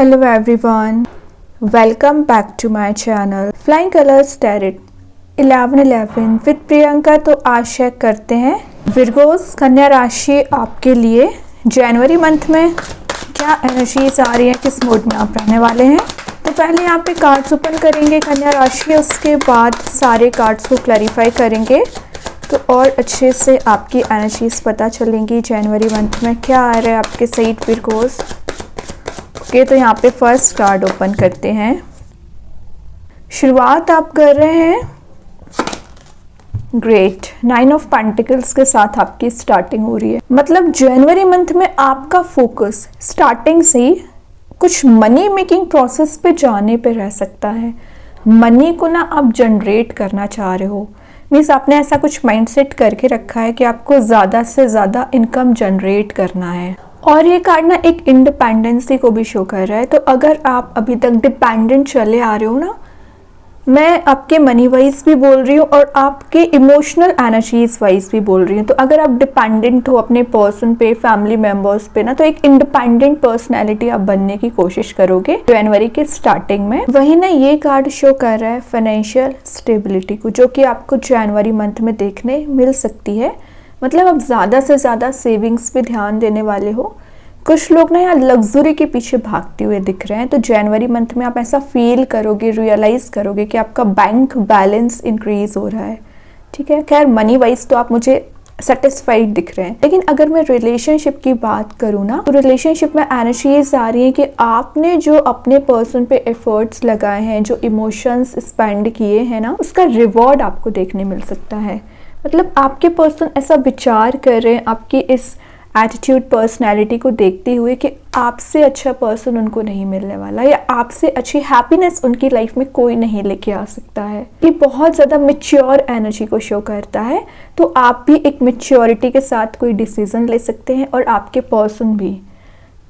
Hello everyone, welcome back to my channel Flying Colors Tarot 1111 with Priyanka. तो आशा करते हैं विर्गोस कन्या राशि आपके लिए जनवरी मंथ में क्या एनर्जीज आ रही है, किस मूड में आप रहने वाले हैं। तो पहले यहाँ पे कार्ड्स ओपन करेंगे कन्या राशि, उसके बाद सारे कार्ड्स को क्लैरिफाई करेंगे तो और अच्छे से आपकी एनर्जीज पता चलेंगी जनवरी मंथ में क्या आ रहा है आपके सही विर्गोस। ओके, तो यहाँ पे फर्स्ट कार्ड ओपन करते हैं। शुरुआत आप कर रहे हैं ग्रेट 9 ऑफ पेंटिकल्स के साथ आपकी स्टार्टिंग हो रही है। मतलब जनवरी मंथ में आपका फोकस स्टार्टिंग से ही कुछ मनी मेकिंग प्रोसेस पे जाने पे रह सकता है। मनी को ना आप जनरेट करना चाह रहे हो, मीन्स आपने ऐसा कुछ माइंडसेट करके रखा है कि आपको ज़्यादा से ज़्यादा इनकम जनरेट करना है। और ये कार्ड ना एक इंडिपेंडेंसी को भी शो कर रहा है। तो अगर आप अभी तक डिपेंडेंट चले आ रहे हो ना, मैं आपके मनी वाइज भी बोल रही हूँ और आपके इमोशनल एनर्जीज वाइज भी बोल रही हूँ। तो अगर आप डिपेंडेंट हो अपने पर्सन पे, फैमिली मेंबर्स पे ना, तो एक इंडिपेंडेंट पर्सनैलिटी आप बनने की कोशिश करोगे जनवरी के स्टार्टिंग में। वही ना ये कार्ड शो कर रहा है फाइनेंशियल स्टेबिलिटी को, जो कि आपको जनवरी मंथ में देखने मिल सकती है। मतलब आप ज़्यादा से ज़्यादा सेविंग्स पे ध्यान देने वाले हो। कुछ लोग ना यहाँ लग्जरी के पीछे भागते हुए दिख रहे हैं। तो जनवरी मंथ में आप ऐसा फील करोगे, रियलाइज़ करोगे कि आपका बैंक बैलेंस इंक्रीज हो रहा है। ठीक है, खैर मनी वाइज तो आप मुझे सेटिस्फाइड दिख रहे हैं। लेकिन अगर मैं रिलेशनशिप की बात करूँ ना, तो रिलेशनशिप में एनर्जीज आ रही है कि आपने जो अपने पर्सन पे एफर्ट्स लगाए हैं, जो इमोशंस स्पेंड किए हैं ना, उसका रिवॉर्ड आपको देखने मिल सकता है। मतलब आपके पर्सन ऐसा विचार कर रहे हैं आपकी इस एटीट्यूड पर्सनैलिटी को देखते हुए कि आपसे अच्छा पर्सन उनको नहीं मिलने वाला, या आपसे अच्छी हैप्पीनेस उनकी लाइफ में कोई नहीं लेके आ सकता है। ये बहुत ज़्यादा मैच्योर एनर्जी को शो करता है। तो आप भी एक मैच्योरिटी के साथ कोई डिसीजन ले सकते हैं और आपके पर्सन भी।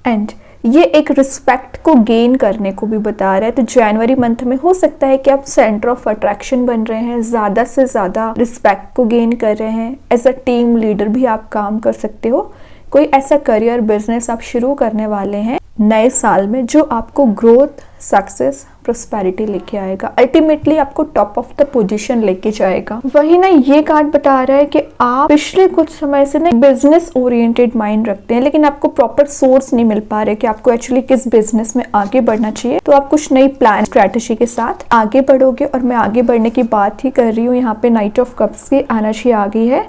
एंड ये एक रिस्पेक्ट को गेन करने को भी बता रहा है। तो जनवरी मंथ में हो सकता है कि आप सेंटर ऑफ अट्रैक्शन बन रहे हैं, ज़्यादा से ज़्यादा रिस्पेक्ट को गेन कर रहे हैं। एज अ टीम लीडर भी आप काम कर सकते हो। कोई ऐसा करियर बिजनेस आप शुरू करने वाले हैं नए साल में जो आपको ग्रोथ, सक्सेस, प्रोस्पेरिटी लेके आएगा, अल्टीमेटली आपको टॉप ऑफ द पोजीशन लेके जाएगा। वही ना ये कार्ड बता रहा है कि आप पिछले कुछ समय से ना बिजनेस ओरिएंटेड माइंड रखते हैं, लेकिन आपको प्रॉपर सोर्स नहीं मिल पा रहे कि आपको एक्चुअली किस बिजनेस में आगे बढ़ना चाहिए। तो आप कुछ नई प्लान स्ट्रेटेजी के साथ आगे बढ़ोगे। और मैं आगे बढ़ने की बात ही कर रही हूँ। यहाँ पे नाइट ऑफ कप्स की एनर्जी आ गई है।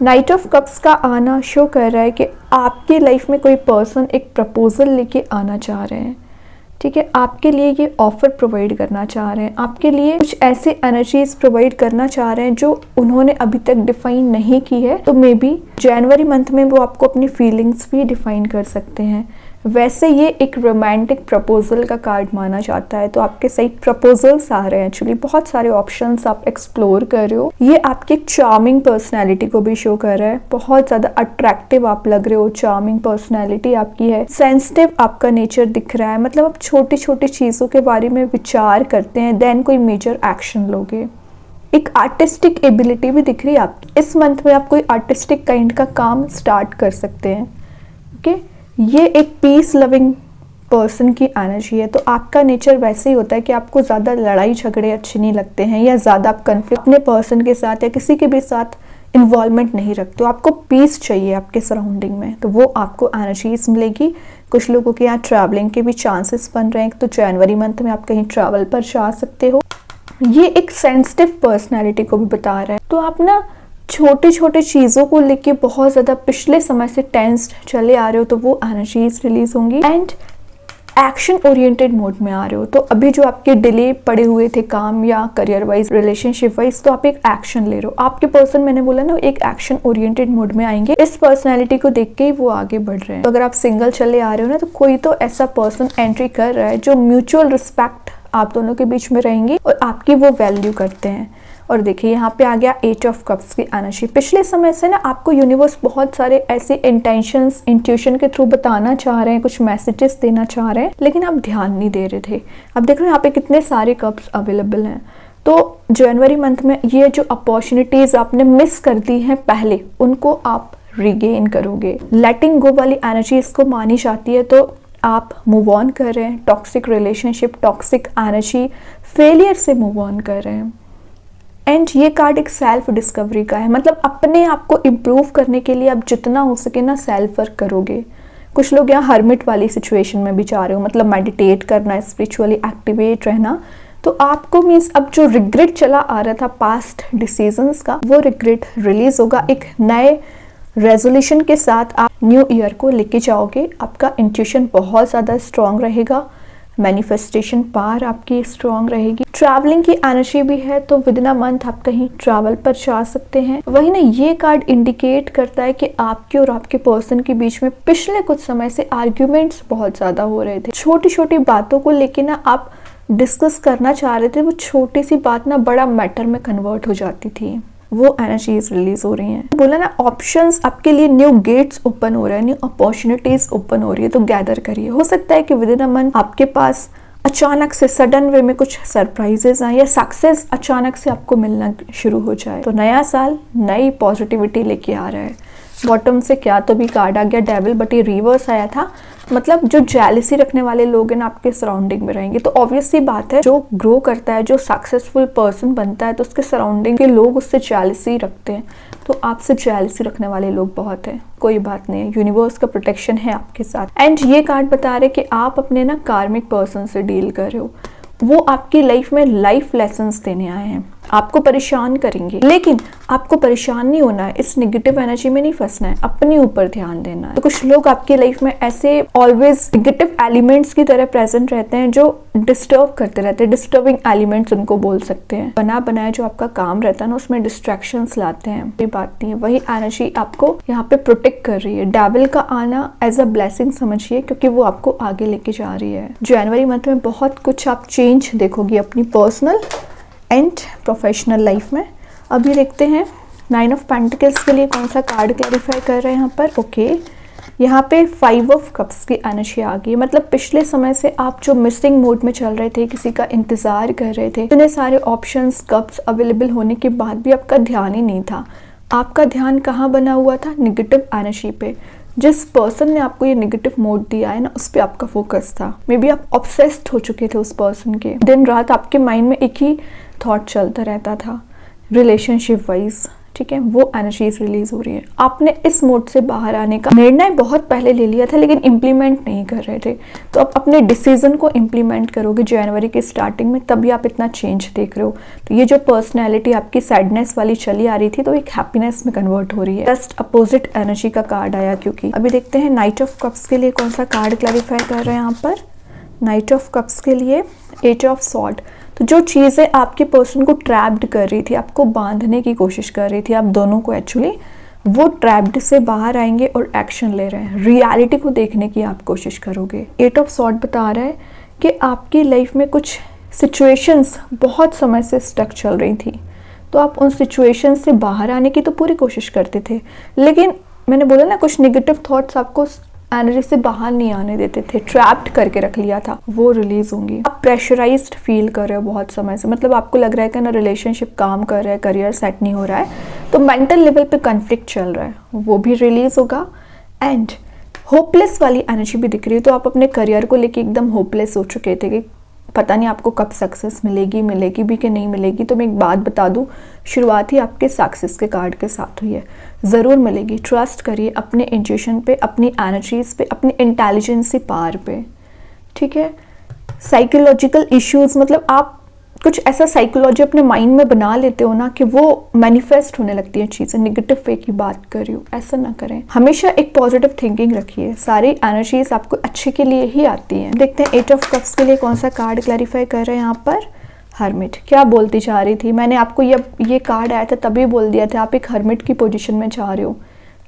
नाइट ऑफ कप्स का आना शो कर रहा है कि आपकी लाइफ में कोई पर्सन एक प्रपोजल लेके आना चाह रहे हैं। ठीक है, आपके लिए ये ऑफर प्रोवाइड करना चाह रहे हैं, आपके लिए कुछ ऐसे एनर्जीज प्रोवाइड करना चाह रहे हैं जो उन्होंने अभी तक डिफाइन नहीं की है। तो मे बी जनवरी मंथ में वो आपको अपनी फीलिंग्स भी डिफाइन कर सकते हैं। वैसे ये एक रोमांटिक प्रपोजल का कार्ड माना जाता है। तो आपके सही प्रपोजल्स आ रहे हैं, एक्चुअली बहुत सारे ऑप्शंस आप एक्सप्लोर कर रहे हो। ये आपकी एक चार्मिंग पर्सनैलिटी को भी शो कर रहा है। बहुत ज़्यादा अट्रैक्टिव आप लग रहे हो, चार्मिंग पर्सनैलिटी आपकी है, सेंसिटिव आपका नेचर दिख रहा है। मतलब आप छोटी छोटी चीज़ों के बारे में विचार करते हैं, देन कोई मेजर एक्शन लोगे। एक आर्टिस्टिक एबिलिटी भी दिख रही है आपकी। इस मंथ में आप कोई आर्टिस्टिक काइंड का काम स्टार्ट कर सकते हैं। ओके, ये एक पीस लविंग पर्सन की एनर्जी है। तो आपका नेचर वैसे ही होता है कि आपको ज़्यादा लड़ाई झगड़े अच्छे नहीं लगते हैं, या ज़्यादा आप कन्फ्लिक्ट अपने पर्सन के साथ या किसी के भी साथ इन्वॉल्वमेंट नहीं रखते हो। आपको पीस चाहिए आपके सराउंडिंग में, तो वो आपको एनर्जीज मिलेगी। कुछ लोगों के यहाँ ट्रैवलिंग के भी चांसेस बन रहे हैं, तो जनवरी मंथ में आप कहीं ट्रैवल पर जा सकते हो। ये एक सेंसिटिव पर्सनैलिटी को भी बता रहा है। तो आप ना छोटी छोटी चीज़ों को लेके बहुत ज़्यादा पिछले समय से टेंस्ड चले आ रहे हो, तो वो एनर्जीज रिलीज होंगी। एंड एक्शन ओरिएंटेड मोड में आ रहे हो। तो अभी जो आपके डिले पड़े हुए थे काम या करियर वाइज, रिलेशनशिप वाइज, तो आप एक एक्शन ले रहे हो। आपके पर्सन, मैंने बोला ना, एक एक्शन ओरिएंटेड मोड में आएंगे। इस पर्सनैलिटी को देख के ही वो आगे बढ़ रहे हैं। तो अगर आप सिंगल चले आ रहे हो ना, तो कोई तो ऐसा पर्सन एंट्री कर रहा है जो म्यूचुअल रिस्पेक्ट आप दोनों के बीच में रहेंगी और आपकी वो वैल्यू करते हैं। और देखिए यहाँ पे आ गया 8 ऑफ कप्स की एनर्जी। पिछले समय से ना आपको यूनिवर्स बहुत सारे ऐसे इंटेंशंस, इंट्यूशन के थ्रू बताना चाह रहे हैं, कुछ मैसेजेस देना चाह रहे हैं, लेकिन आप ध्यान नहीं दे रहे थे। अब देख रहे हैं यहाँ पे कितने सारे कप्स अवेलेबल हैं। तो जनवरी मंथ में ये जो अपॉर्चुनिटीज आपने मिस कर दी हैं पहले, उनको आप रिगेन करोगे। लेटिंग गो वाली एनर्जी इसको मानी जाती है। तो आप मूव ऑन कर रहे हैं, toxic relationship, toxic energy, failure से मूव ऑन कर रहे हैं। एंड ये कार्ड एक सेल्फ डिस्कवरी का है, मतलब अपने आप को इम्प्रूव करने के लिए आप जितना हो सके ना सेल्फ वर्क करोगे। कुछ लोग यहाँ हर्मिट वाली सिचुएशन में भी जा रहे हो, मतलब मेडिटेट करना, स्पिरिचुअली एक्टिवेट रहना। तो आपको मीन्स अब जो रिग्रेट चला आ रहा था पास्ट डिसीजंस का, वो रिग्रेट रिलीज होगा। एक नए रेजोल्यूशन के साथ आप न्यू ईयर को लेके जाओगे। आपका इंट्यूशन बहुत ज़्यादा स्ट्रांग रहेगा, मैनिफेस्टेशन पावर आपकी स्ट्रांग रहेगी। ट्रैवलिंग की एनर्जी भी है, तो विद इन अ मंथ आप कहीं ट्रैवल पर जा सकते हैं। वही ना, ये कार्ड इंडिकेट करता है कि आपके और आपके पर्सन के बीच में पिछले कुछ समय से आर्ग्यूमेंट्स बहुत ज़्यादा हो रहे थे। छोटी छोटी बातों को लेके ना आप डिस्कस करना चाह रहे थे, वो छोटी सी बात ना बड़ा मैटर में कन्वर्ट हो जाती थी। वो एनर्जीज रिलीज हो रही हैं। बोला ना, ऑप्शंस आपके लिए, न्यू गेट्स ओपन हो रहे हैं, न्यू अपॉर्चुनिटीज ओपन हो रही है। तो गैदर करिए। हो सकता है कि विद इन अ मंथ आपके पास अचानक से सडन वे में कुछ सरप्राइजेस आए या सक्सेस अचानक से आपको मिलना शुरू हो जाए। तो नया साल नई पॉजिटिविटी लेके आ रहा है। बॉटम से क्या तो भी कार्ड आ गया डेविल, बट ये रिवर्स आया था। मतलब जो जेलिसी रखने वाले लोग हैं ना आपके सराउंडिंग में रहेंगे। तो ऑब्वियस सी बात है, जो ग्रो करता है, जो सक्सेसफुल पर्सन बनता है, तो उसके सराउंडिंग के लोग उससे जेलिसी रखते हैं। तो आपसे जेलिसी रखने वाले लोग बहुत हैं, कोई बात नहीं है, यूनिवर्स का प्रोटेक्शन है आपके साथ। एंड ये कार्ड बता रहे कि आप अपने ना कार्मिक पर्सन से डील कर रहे हो। वो आपकी लाइफ में लाइफ लेसन्स देने आए हैं, आपको परेशान करेंगे, लेकिन आपको परेशान नहीं होना है, इस नेगेटिव एनर्जी में नहीं फंसना है, अपने ऊपर ध्यान देना है। तो कुछ लोग आपकी लाइफ में ऐसे ऑलवेज नेगेटिव एलिमेंट्स की तरह प्रेजेंट रहते हैं, जो डिस्टर्ब करते रहते हैं, डिस्टर्बिंग एलिमेंट्स उनको बोल सकते हैं। बना बनाया जो आपका काम रहता है ना, उसमें डिस्ट्रैक्शंस लाते हैं, कोई बात नहीं है। वही एनर्जी आपको यहाँ पे प्रोटेक्ट कर रही है। डेविल का आना एज अ ब्लेसिंग समझिए, क्योंकि वो आपको आगे लेके जा रही है। जनवरी मंथ में बहुत कुछ आप चेंज देखोगी अपनी पर्सनल एंड प्रोफेशनल लाइफ में। अभी देखते हैं 9 ऑफ पेंटिकल्स के लिए कौन सा कार्ड क्लैरिफाई कर रहे हैं यहाँ पर। ओके, यहाँ पे 5 ऑफ कप्स की एनर्जी आ गई। मतलब पिछले समय से आप जो मिसिंग मोड में चल रहे थे, किसी का इंतजार कर रहे थे, इतने सारे ऑप्शंस कप्स अवेलेबल होने के बाद भी आपका ध्यान ही नहीं था। आपका ध्यान कहाँ बना हुआ था? निगेटिव एनर्जी पे। जिस पर्सन ने आपको ये नेगेटिव मोड दिया है ना, उस पर आपका फोकस था। मे बी आप ऑब्सेस्ड हो चुके थे उस पर्सन के। दिन रात आपके माइंड में एक ही थॉट चलता रहता था रिलेशनशिप वाइज, ठीक है। वो एनर्जीज रिलीज हो रही है। आपने इस मोड से बाहर आने का निर्णय बहुत पहले ले लिया था, लेकिन इम्प्लीमेंट नहीं कर रहे थे। तो अब अपने डिसीजन को इम्प्लीमेंट करोगे जनवरी के स्टार्टिंग में, तभी आप इतना चेंज देख रहे हो। तो ये जो पर्सनैलिटी आपकी सैडनेस वाली चली आ रही थी, तो एक हैप्पीनेस में कन्वर्ट हो रही है। जस्ट अपोजिट एनर्जी का कार्ड आया। क्योंकि अभी देखते हैं नाइट ऑफ कप्स के लिए कौन सा कार्ड क्लैरिफाई कर रहे हैं यहाँ पर। नाइट ऑफ कप्स के लिए 8 ऑफ सॉर्ड। तो जो चीज़ें आपके पर्सन को ट्रैप्ड कर रही थी, आपको बांधने की कोशिश कर रही थी, आप दोनों को एक्चुअली, वो ट्रैप्ड से बाहर आएंगे और एक्शन ले रहे हैं। रियलिटी को देखने की आप कोशिश करोगे। 8 ऑफ सॉर्ड बता रहा है कि आपकी लाइफ में कुछ सिचुएशंस बहुत समय से स्टक चल रही थी, तो आप उन सिचुएशंस से बाहर आने की तो पूरी कोशिश करते थे, लेकिन मैंने बोला ना, कुछ नेगेटिव थॉट्स आपको एनर्जी से बाहर नहीं आने देते थे, ट्रैप्ड करके रख लिया था, वो रिलीज होंगी। आप प्रेशराइज्ड फील कर रहे हो बहुत समय से, मतलब आपको लग रहा है कि ना रिलेशनशिप काम कर रहा है, करियर सेट नहीं हो रहा है, तो मेंटल लेवल पे कॉन्फ्लिक्ट चल रहा है, वो भी रिलीज होगा। एंड होपलेस वाली एनर्जी भी दिख रही है। तो आप अपने करियर को लेके एकदम होपलेस हो चुके थे कि पता नहीं आपको कब सक्सेस मिलेगी भी कि नहीं मिलेगी। तो मैं एक बात बता दूं, शुरुआत ही आपके सक्सेस के कार्ड के साथ हुई है, ज़रूर मिलेगी। ट्रस्ट करिए अपने इंट्यूशन पे, अपनी एनर्जीज पे, अपनी इंटेलिजेंसी पावर पे, ठीक है। साइकोलॉजिकल इश्यूज, मतलब आप कुछ ऐसा साइकोलॉजी अपने माइंड में बना लेते हो ना कि वो मैनिफेस्ट होने लगती है चीज़ें। नेगेटिव वे की बात कर रही हूँ, ऐसा ना करें। हमेशा एक पॉजिटिव थिंकिंग रखिए, सारी एनर्जीज आपको अच्छे के लिए ही आती हैं। देखते हैं 8 ऑफ कप्स के लिए कौन सा कार्ड क्लैरिफाई कर रहे हैं यहाँ पर। हर्मिट। क्या बोलती जा रही थी? मैंने आपको ये कार्ड आया था तभी बोल दिया था, आप एक हर्मिट की पोजीशन में जा रहे हो।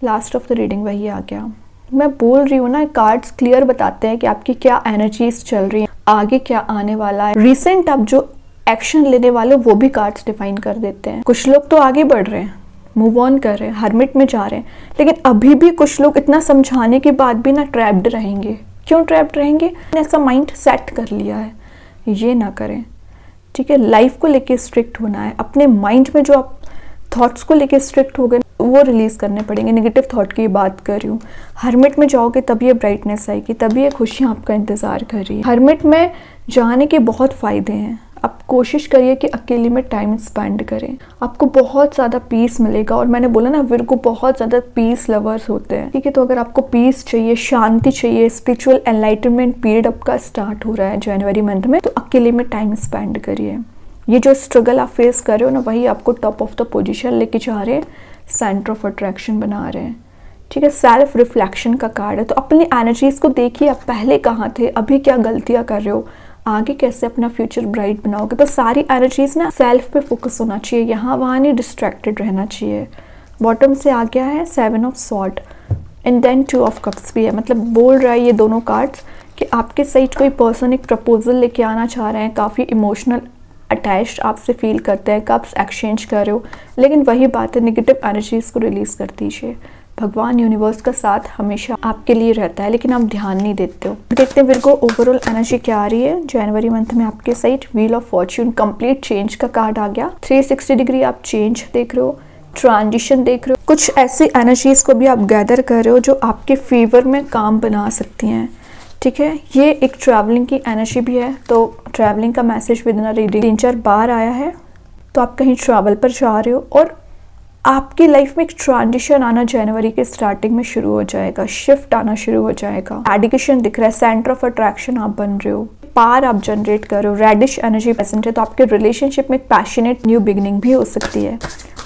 लास्ट ऑफ द रीडिंग वही आ गया। मैं बोल रही हूँ ना, कार्ड्स क्लियर बताते हैं कि आपकी क्या एनर्जीज चल रही हैं, आगे क्या आने वाला है। रिसेंट आप जो एक्शन लेने वाले वो भी कार्ड्स डिफाइन कर देते हैं। कुछ लोग तो आगे बढ़ रहे हैं, मूव ऑन कर रहे हैं, हर्मिट में जा रहे हैं, लेकिन अभी भी कुछ लोग इतना समझाने के बाद भी ना ट्रैप्ड रहेंगे। क्यों ट्रैप्ड रहेंगे? ऐसा माइंड सेट कर लिया है, ये ना करें, ठीक है। लाइफ को लेके स्ट्रिक्ट होना है। अपने माइंड में जो आप थॉट्स को लेके स्ट्रिक्ट हो गए, वो रिलीज़ करने पड़ेंगे। नेगेटिव थॉट की बात कर रही हूँ। हर्मिट में जाओगे तभी ये ब्राइटनेस आएगी, तभी ये खुशियाँ आपका इंतज़ार कर रही है। हर्मिट में जाने के बहुत फ़ायदे हैं। आप कोशिश करिए कि अकेले में टाइम स्पेंड करें, आपको बहुत ज़्यादा पीस मिलेगा। और मैंने बोला ना, विर्गो बहुत ज़्यादा पीस लवर्स होते हैं, ठीक है। तो अगर आपको पीस चाहिए, शांति चाहिए, स्पिरिचुअल एनलाइटनमेंट पीरियड आपका स्टार्ट हो रहा है जनवरी मंथ में, तो अकेले में टाइम स्पेंड करिए। ये जो स्ट्रगल आप फेस कर रहे हो ना, वही आपको टॉप ऑफ द पोजीशन लेके जा रहे हैं, सेंटर ऑफ अट्रैक्शन बना रहे हैं, ठीक है। सेल्फ रिफ्लेक्शन का कार्ड है। तो अपनी एनर्जीज को देखिए, आप पहले कहाँ थे, अभी क्या गलतियाँ कर रहे हो, आगे कैसे अपना फ्यूचर ब्राइट बनाओगे। तो सारी एनर्जीज ना सेल्फ पे फोकस होना चाहिए, यहाँ वहाँ नहीं डिस्ट्रैक्टेड रहना चाहिए। बॉटम से आ गया है 7 of swords and then 2 of cups भी है। मतलब बोल रहा है ये दोनों कार्ड्स कि आपके साइड कोई पर्सन एक प्रपोजल लेके आना चाह रहे हैं, काफ़ी इमोशनल अटैच्ड आपसे फील करते हैं, कप्स एक्सचेंज कर रहे हो। लेकिन वही बात है, नेगेटिव एनर्जीज को रिलीज़ कर दीजिए। भगवान यूनिवर्स का साथ हमेशा आपके लिए रहता है, लेकिन आप ध्यान नहीं देते हो। देखते हैं विर्गो ओवरऑल एनर्जी क्या आ रही है जनवरी मंथ में आपके side. Wheel of Fortune, complete change का कार्ड आ गया। 360 डिग्री आप चेंज देख रहे हो, ट्रांजिशन देख रहे हो। कुछ ऐसी एनर्जीज को भी आप गैदर कर रहे हो जो आपके फेवर में काम बना सकती हैं, ठीक है। ये एक ट्रैवलिंग की एनर्जी भी है, तो ट्रैवलिंग का मैसेज विद इन रीडिंग 3-4 बार आया है। तो आप कहीं ट्रैवल पर जा रहे हो और आपकी लाइफ में एक ट्रांजिशन आना जनवरी के स्टार्टिंग में शुरू हो जाएगा, शिफ्ट आना शुरू हो जाएगा। एडिकेशन दिख रहा है, सेंटर ऑफ अट्रैक्शन आप बन रहे हो, पार आप जनरेट कर रहे हो, रेडिश एनर्जी प्रेजेंट है। तो आपके रिलेशनशिप में एक पैशनेट न्यू बिगनिंग भी हो सकती है।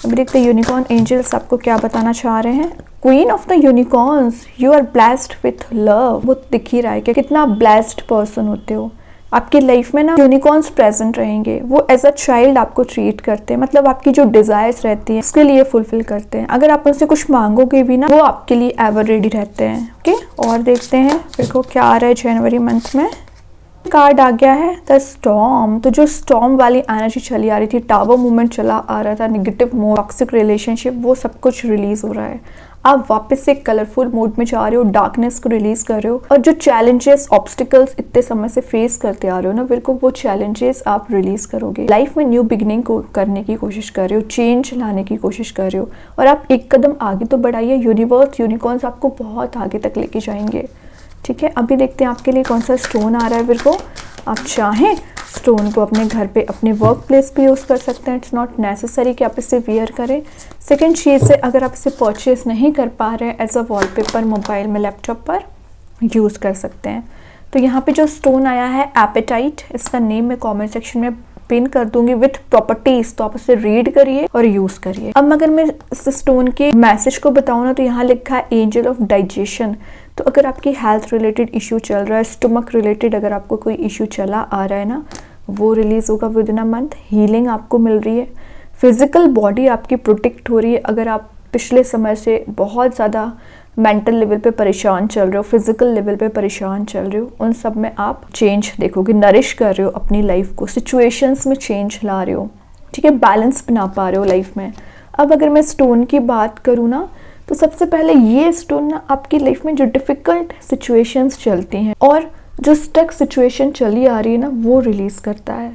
अभी देखते हैं यूनिकॉर्न एंजल्स आपको क्या बताना चाह रहे हैं। Queen of the unicorns, you are blessed with love. वो दिख ही रहा है कि कितना ब्लेस्ड पर्सन होते हो। आपकी लाइफ में ना यूनिकॉर्न्स प्रेजेंट रहेंगे, वो एज अ चाइल्ड आपको ट्रीट करते हैं। मतलब आपकी जो डिजायर्स रहती हैं उसके लिए फुलफिल करते हैं। अगर आप उनसे कुछ मांगोगे भी ना, वो आपके लिए एवर रेडी रहते हैं, ओके। और देखते हैं देखो क्या आ रहा है जनवरी मंथ में। कार्ड आ गया है द स्टॉर्म। तो जो स्टॉर्म वाली एनर्जी चली आ रही थी, टावर मूवमेंट चला आ रहा था, नेगेटिव मोड, टॉक्सिक रिलेशनशिप, वो सब कुछ रिलीज हो रहा है। आप वापस से कलरफुल मोड में जा रहे हो, डार्कनेस को रिलीज कर रहे हो। और जो चैलेंजेस, ऑब्स्टिकल्स इतने समय से फेस करते आ रहे हो ना, बिल्कुल वो चैलेंजेस आप रिलीज करोगे। लाइफ में न्यू बिगनिंग को करने की कोशिश कर रहे हो, चेंज लाने की कोशिश कर रहे हो, और आप एक कदम आगे तो बढ़ाइए। यूनिवर्स, यूनिकॉर्न्स आपको बहुत आगे तक लेके जाएंगे, ठीक है। अभी देखते हैं आपके लिए कौन सा स्टोन आ रहा है विर्गो। आप चाहें स्टोन को अपने घर पे, अपने वर्क प्लेस पे यूज़ कर सकते हैं। इट्स नॉट नेसेसरी कि आप इसे वियर करें। सेकेंड चीज़ है, अगर आप इसे परचेज नहीं कर पा रहे हैं, एज अ वॉलपेपर मोबाइल में, लैपटॉप पर यूज़ कर सकते हैं। तो यहाँ पे जो स्टोन आया है एपेटाइट, इसका नेम मैं कमेंट सेक्शन में पिन कर दूंगी विथ प्रॉपर्टीज, तो आप उसे रीड करिए और यूज करिए। अब अगर मैं इस स्टोन के मैसेज को बताऊँ ना, तो यहाँ लिखा है एंजल ऑफ डाइजेशन। तो अगर आपकी हेल्थ रिलेटेड इशू चल रहा है, स्टमक रिलेटेड अगर आपको कोई इशू चला आ रहा है ना, वो रिलीज होगा with in a month. Healing आपको मिल रही है, फिजिकल बॉडी आपकी प्रोटेक्ट हो रही है। अगर आप पिछले समय से बहुत ज़्यादा मेंटल लेवल पे परेशान चल रहे हो, फिजिकल लेवल पे परेशान चल रहे हो, उन सब में आप चेंज देखोगे। नरिश कर रहे हो अपनी लाइफ को, सिचुएशंस में चेंज ला रहे हो, ठीक है। बैलेंस बना पा रहे हो लाइफ में। अब अगर मैं स्टोन की बात करूँ ना, तो सबसे पहले ये स्टोन ना आपकी लाइफ में जो डिफ़िकल्ट सिचुएशंस चलती हैं और जो स्टक सिचुएशन चली आ रही है ना, वो रिलीज़ करता है।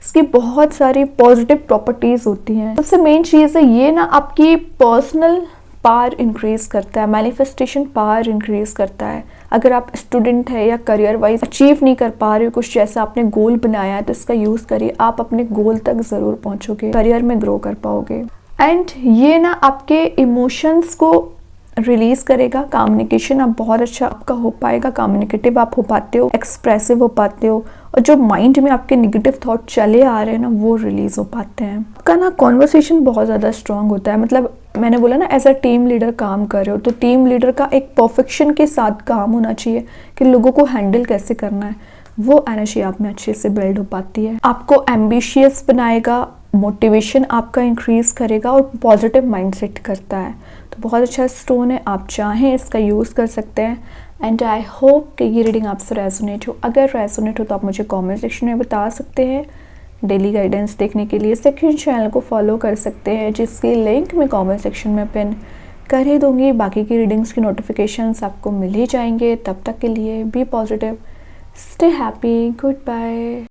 इसकी बहुत सारी पॉजिटिव प्रॉपर्टीज़ होती हैं। सबसे मेन चीज़ है ये ना, आपकी पर्सनल पावर इंक्रीज करता है, मैनिफेस्टेशन पावर इंक्रीज करता है। अगर आप स्टूडेंट है या करियर वाइज अचीव नहीं कर पा रहे हो कुछ, जैसा आपने गोल बनाया है, तो इसका यूज़ करिए। आप अपने गोल तक ज़रूर पहुँचोगे, करियर में ग्रो कर पाओगे। एंड ये ना आपके इमोशंस को रिलीज करेगा। कम्युनिकेशन आप बहुत अच्छा आपका हो पाएगा, कम्युनिकेटिव आप हो पाते हो, एक्सप्रेसिव हो पाते हो, और जो माइंड में आपके नेगेटिव थॉट चले आ रहे हैं ना, वो रिलीज हो पाते हैं। आपका ना कॉन्वर्सेशन बहुत ज़्यादा स्ट्रांग होता है। मतलब मैंने बोला ना, एज अ टीम लीडर काम कर रहे हो, तो टीम लीडर का एक परफेक्शन के साथ काम होना चाहिए कि लोगों को हैंडल कैसे करना है। वो एनर्जी आप में अच्छे से बिल्ड हो पाती है। आपको एम्बिशियस बनाएगा, मोटिवेशन आपका इंक्रीज करेगा और पॉजिटिव माइंडसेट करता है। तो बहुत अच्छा स्टोन है, आप चाहें इसका यूज़ कर सकते हैं। एंड आई होप कि ये रीडिंग आपसे रेजोनेट हो। अगर रेजोनेट हो तो आप मुझे कमेंट सेक्शन में बता सकते हैं। डेली गाइडेंस देखने के लिए सेकंड चैनल को फॉलो कर सकते हैं, जिसकी लिंक मैं कमेंट सेक्शन में पिन कर ही दूंगी। बाकी की रीडिंग्स की नोटिफिकेशंस आपको मिल ही जाएंगे। तब तक के लिए be positive, stay happy, good bye.